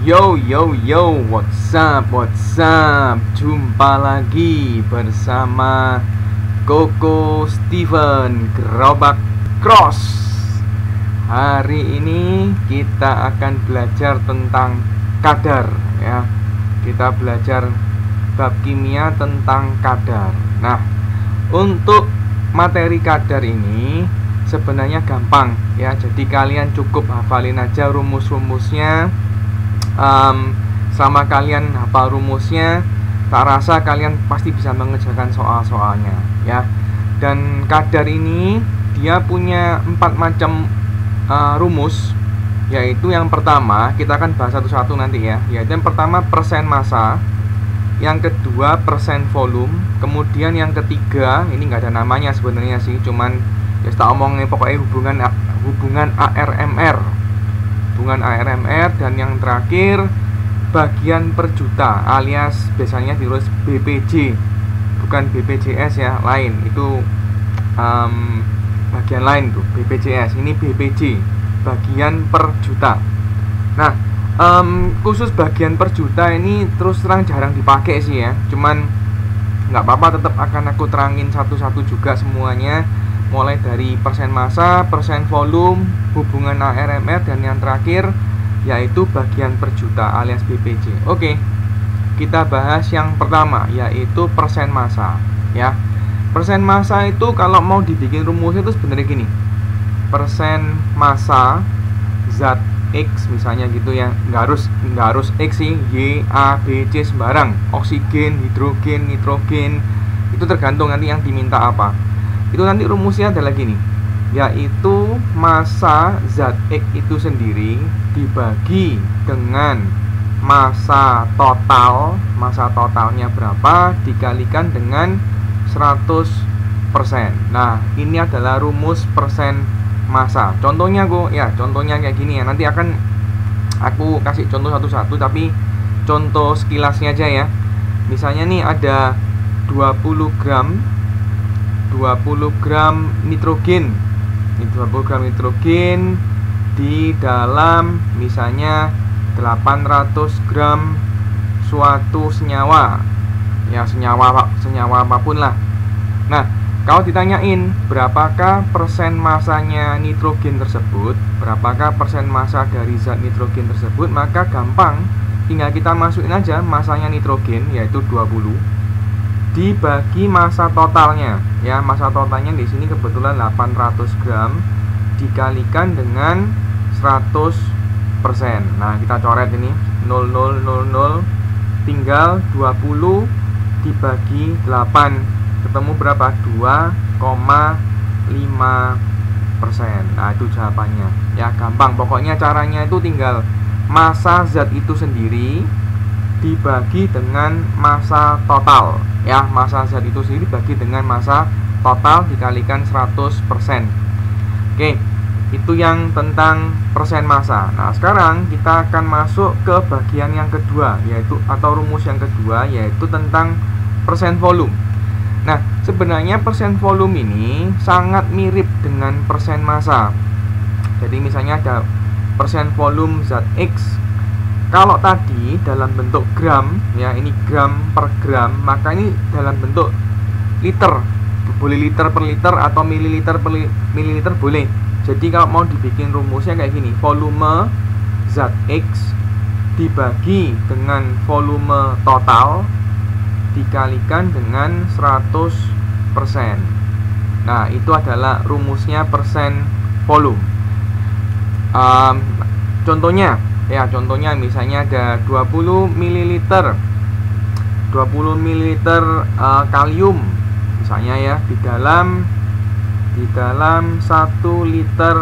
Yo yo yo, what's up, what's up? Jumpa lagi bersama Koko Steven Gerobak Cross. Hari ini kita akan belajar tentang kadar ya. Kita belajar bab kimia tentang kadar. Nah, untuk materi kadar ini sebenarnya gampang ya. Jadi kalian cukup hafalin aja rumus-rumusnya. Selama kalian hafal rumusnya, tak rasa kalian pasti bisa mengerjakan soal-soalnya ya. Dan kadar ini dia punya 4 macam rumus, yaitu yang pertama kita akan bahas satu-satu nanti ya. Yaitu yang pertama persen massa, yang kedua persen volume, kemudian yang ketiga ini nggak ada namanya sebenarnya sih, cuman ya tak omongin pokoknya hubungan ARMR. Dan yang terakhir bagian per juta, alias biasanya ditulis BPJ, bukan BPJS ya, lain itu bagian lain tuh BPJS, ini BPJ, bagian per juta. Nah, khusus bagian per juta ini terus terang jarang dipakai sih ya, cuman nggak apa-apa, tetap akan aku terangin satu-satu juga semuanya, mulai dari persen massa, persen volume, hubungan ARMR, dan yang terakhir yaitu bagian per juta alias BPJ. Oke, kita bahas yang pertama yaitu persen massa ya. Persen massa itu kalau mau dibikin rumusnya itu sebenarnya gini. Persen massa zat X misalnya gitu ya. Nggak harus X sih, Y, A, B, C sembarang. Oksigen, hidrogen, nitrogen, itu tergantung nanti yang diminta apa. Itu nanti rumusnya adalah gini, yaitu massa zat X itu sendiri dibagi dengan massa total, massa totalnya berapa dikalikan dengan 100%. Nah, ini adalah rumus persen massa. Contohnya contohnya kayak gini ya. Nanti akan aku kasih contoh satu-satu, tapi contoh sekilasnya aja ya. Misalnya nih ada 20 gram nitrogen. Ini 20 gram nitrogen di dalam misalnya 800 gram suatu senyawa. Ya, senyawa apapun lah. Nah, kalau ditanyain berapakah persen massanya nitrogen tersebut, berapakah persen massa dari zat nitrogen tersebut, maka gampang, tinggal kita masukin aja massanya nitrogen yaitu 20 dibagi massa totalnya ya. Massa totalnya di sini kebetulan 800 gram dikalikan dengan 100%. Nah, kita coret ini 0000, tinggal 20 dibagi 8, ketemu berapa? 2,5%. Nah, itu jawabannya ya, gampang. Pokoknya caranya itu tinggal massa zat itu sendiri dibagi dengan massa total ya. Massa zat itu sendiri dibagi dengan massa total dikalikan 100%. Oke, itu yang tentang persen massa. Nah, sekarang kita akan masuk ke bagian yang kedua, yaitu atau rumus yang kedua, yaitu tentang persen volume. Nah, sebenarnya persen volume ini sangat mirip dengan persen massa. Jadi misalnya ada persen volume zat X. Kalau tadi dalam bentuk gram ya, ini gram per gram, maka ini dalam bentuk liter. Boleh liter per liter atau mililiter per mililiter boleh. Jadi kalau mau dibikin rumusnya kayak gini, volume zat X dibagi dengan volume total dikalikan dengan 100%. Nah, itu adalah rumusnya persen volume. Contohnya misalnya ada 20 ml kalium misalnya ya, di dalam 1 liter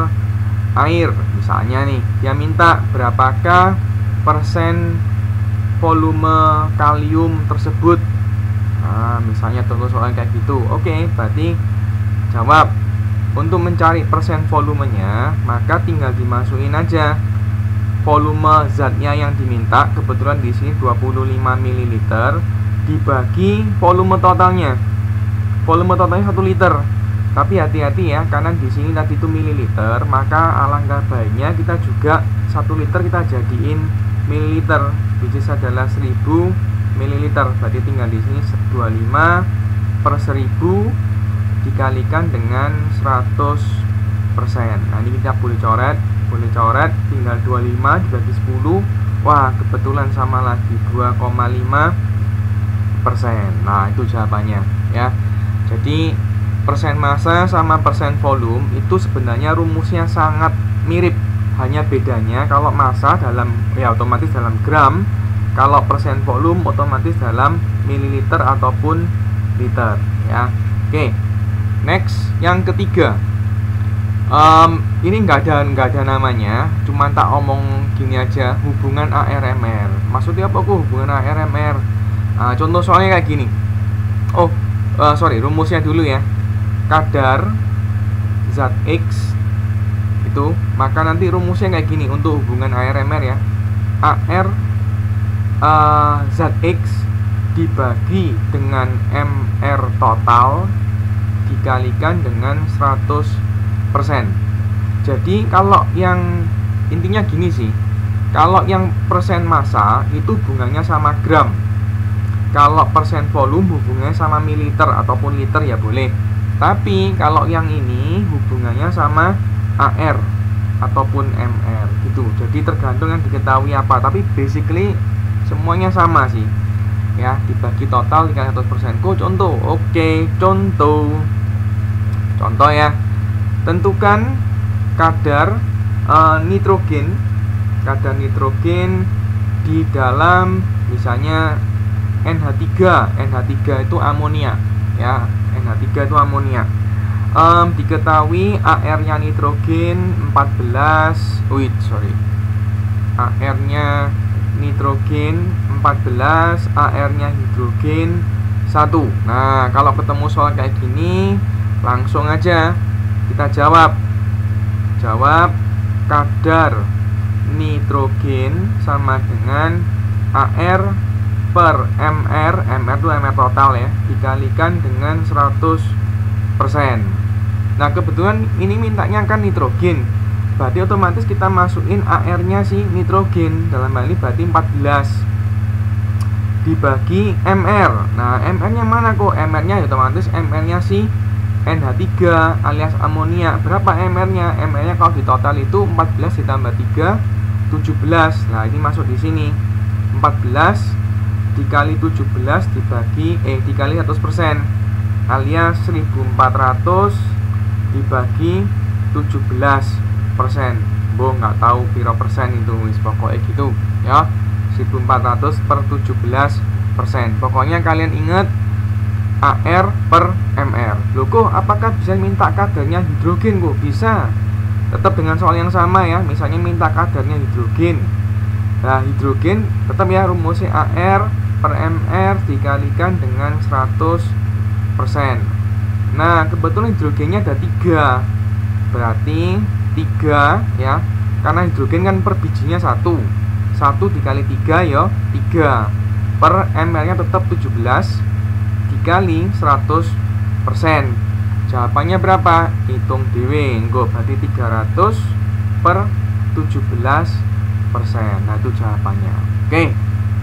air misalnya nih. Dia minta berapakah persen volume kalium tersebut. Nah, misalnya contoh soal kayak gitu. Oke, berarti jawab. Untuk mencari persen volumenya, maka tinggal dimasukin aja volume zatnya yang diminta, kebetulan di sini 25 ml dibagi volume totalnya. Volume totalnya 1 liter. Tapi hati-hati ya, karena di sini tadi itu mililiter, maka alangkah baiknya kita juga 1 liter kita jadiin ml, which is adalah 1000 ml. Berarti tinggal di sini 25 per 1000 dikalikan dengan 100%. Nah, ini kita boleh coret, tinggal 25 dibagi 10. Wah, kebetulan sama lagi 2,5%. Nah, itu jawabannya ya. Jadi persen massa sama persen volume itu sebenarnya rumusnya sangat mirip. Hanya bedanya kalau massa dalam otomatis dalam gram, kalau persen volume otomatis dalam mililiter ataupun liter ya. Oke. Next, yang ketiga. Ini nggak ada namanya, cuman tak omong gini aja, hubungan ARMR. Maksudnya apa kok hubungan ARMR? Contoh soalnya kayak gini. Rumusnya dulu ya. Kadar zat X itu, maka nanti rumusnya kayak gini untuk hubungan ARMR ya. AR zat X dibagi dengan MR total dikalikan dengan 100%. Jadi kalau yang intinya gini sih, kalau yang persen massa itu hubungannya sama gram, kalau persen volume hubungannya sama mililiter ataupun liter ya boleh. Tapi kalau yang ini hubungannya sama AR ataupun MR gitu. Jadi tergantung yang diketahui apa, tapi basically semuanya sama sih ya, dibagi total dikali 100%. Contoh. Oke, contoh ya. Tentukan kadar nitrogen di dalam misalnya NH3 itu amonia ya. NH3 itu amonia. Diketahui AR-nya nitrogen 14. AR-nya nitrogen 14, AR-nya hidrogen 1. Nah, kalau ketemu soal kayak gini, langsung aja kita jawab kadar nitrogen sama dengan AR per MR itu MR total ya, dikalikan dengan 100%. Nah, kebetulan ini mintanya kan nitrogen, berarti otomatis kita masukin AR-nya si nitrogen, dalam hal ini berarti 14 dibagi MR. Nah, MR-nya mana kok? MR-nya otomatis MR-nya si NH3 alias amonia. Berapa MR-nya? MR-nya kalau di total itu 14 ditambah 3 17. Nah, ini masuk di sini. 14 dikali 17 dikali 100% alias 1400 dibagi 17%. Nggak tahu piro persen itu, pokoknya gitu ya. 1400 per 17%. Pokoknya kalian ingat AR per MR. Loh kok apakah bisa minta kadarnya hidrogen kok? Bisa. Tetap dengan soal yang sama ya. Misalnya minta kadarnya hidrogen. Nah, hidrogen tetap ya rumusnya AR per MR dikalikan dengan 100%. Nah, kebetulan hidrogennya ada 3. Berarti 3 ya. Karena hidrogen kan per bijinya 1 dikali 3 ya 3. Per MR-nya tetap 17 dikali 100%. Jawabannya berapa? Hitung dewe. Berarti 300 per 17%. Nah, itu jawabannya. Oke,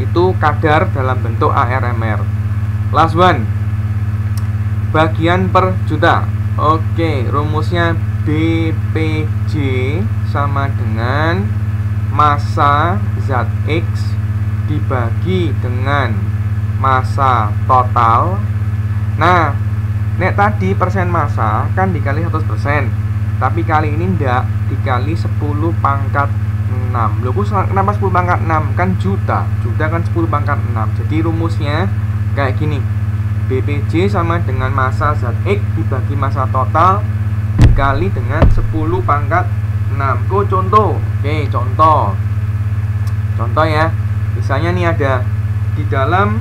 itu kadar dalam bentuk ARMR. Last one, bagian per juta. Oke, rumusnya BPJ sama dengan massa zat X dibagi dengan massa total. Nah, nek tadi persen massa kan dikali 100%, tapi kali ini ndak, dikali 10 pangkat 6. Loh, kenapa 10 pangkat 6? Kan juta kan 10 pangkat 6. Jadi rumusnya kayak gini, BPJ sama dengan massa zat X dibagi massa total dikali dengan 10 pangkat 6. Contoh. Oke, contoh ya. Misalnya nih ada di dalam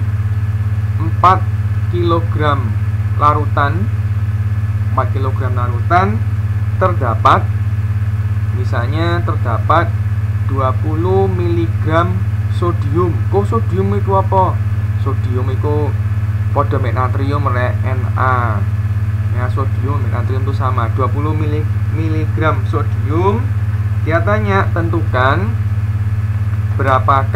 4 kg larutan terdapat 20 mg sodium. Kok sodium itu apa? Sodium itu pada natrium Na. Ya, sodium natrium itu sama. 20 mg sodium. Dia tanya tentukan berapa